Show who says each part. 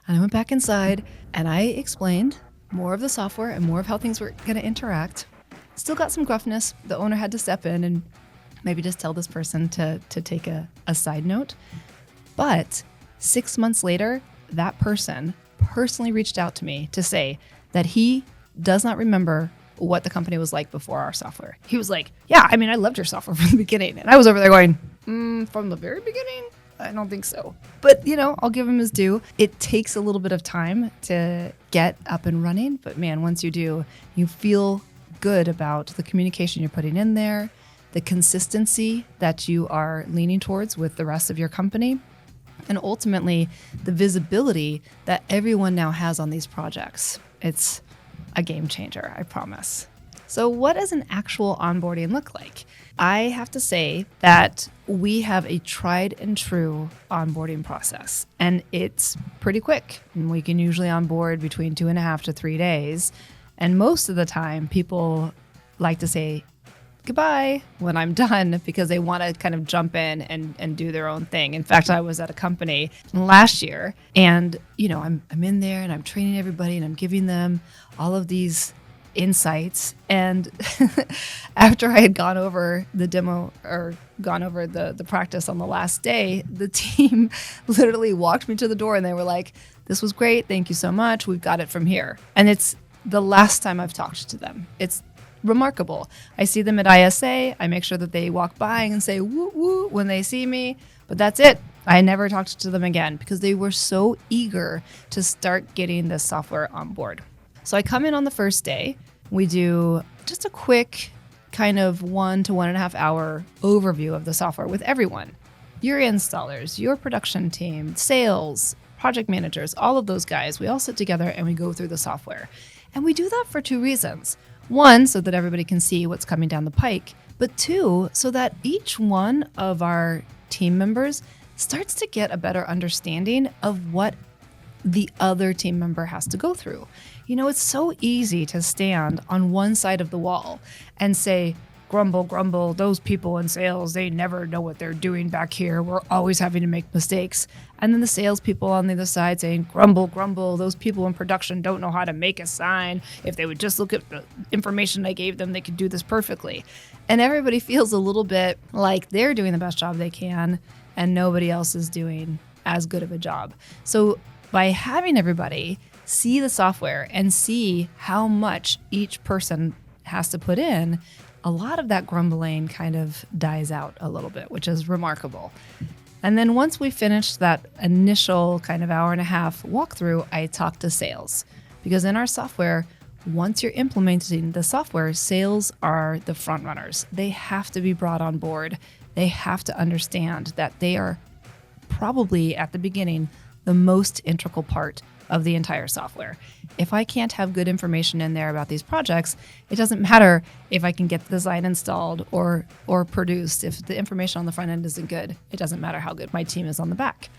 Speaker 1: And I went back inside and I explained more of the software and more of how things were going to interact. Still got some gruffness. The owner had to step in and maybe just tell this person to take a side note. But 6 months later, that person personally reached out to me to say that he does not remember what the company was like before our software. He was like, yeah, I mean, I loved your software from the beginning. And I was over there going, from the very beginning? I don't think so. But, I'll give him his due. It takes a little bit of time to get up and running. But man, once you do, you feel good about the communication you're putting in there, the consistency that you are leaning towards with the rest of your company, and ultimately the visibility that everyone now has on these projects. It's a game changer, I promise. So what does an actual onboarding look like? I have to say that we have a tried and true onboarding process, and it's pretty quick. And we can usually onboard between 2.5 to 3 days. And most of the time, people like to say goodbye when I'm done because they want to kind of jump in and do their own thing. In fact, I was at a company last year and, I'm in there and I'm training everybody and I'm giving them all of these insights. And after I had gone over the demo or gone over the practice on the last day, the team literally walked me to the door and they were like, this was great. Thank you so much. We've got it from here. And it's the last time I've talked to them. It's remarkable. I see them at ISA. I make sure that they walk by and say woo woo when they see me, but that's it. I never talked to them again because they were so eager to start getting this software on board. So I come in on the first day. We do just a quick kind of 1 to 1.5 hour overview of the software with everyone. Your installers, your production team, sales, project managers, all of those guys. We all sit together and we go through the software. And we do that for 2 reasons. 1, so that everybody can see what's coming down the pike, but 2, so that each one of our team members starts to get a better understanding of what the other team member has to go through. It's so easy to stand on one side of the wall and say, grumble, grumble, those people in sales, they never know what they're doing back here. We're always having to make mistakes. And then the salespeople on the other side saying, grumble, grumble, those people in production don't know how to make a sign. If they would just look at the information I gave them, they could do this perfectly. And everybody feels a little bit like they're doing the best job they can and nobody else is doing as good of a job. So by having everybody see the software and see how much each person has to put in, a lot of that grumbling kind of dies out a little bit, which is remarkable. And then once we finished that initial kind of 1.5 hour walkthrough, I talked to sales. Because in our software, once you're implementing the software, sales are the front runners. They have to be brought on board. They have to understand that they are probably at the beginning the most integral part of the entire software. If I can't have good information in there about these projects, it doesn't matter if I can get the design installed or produced. If the information on the front end isn't good, it doesn't matter how good my team is on the back.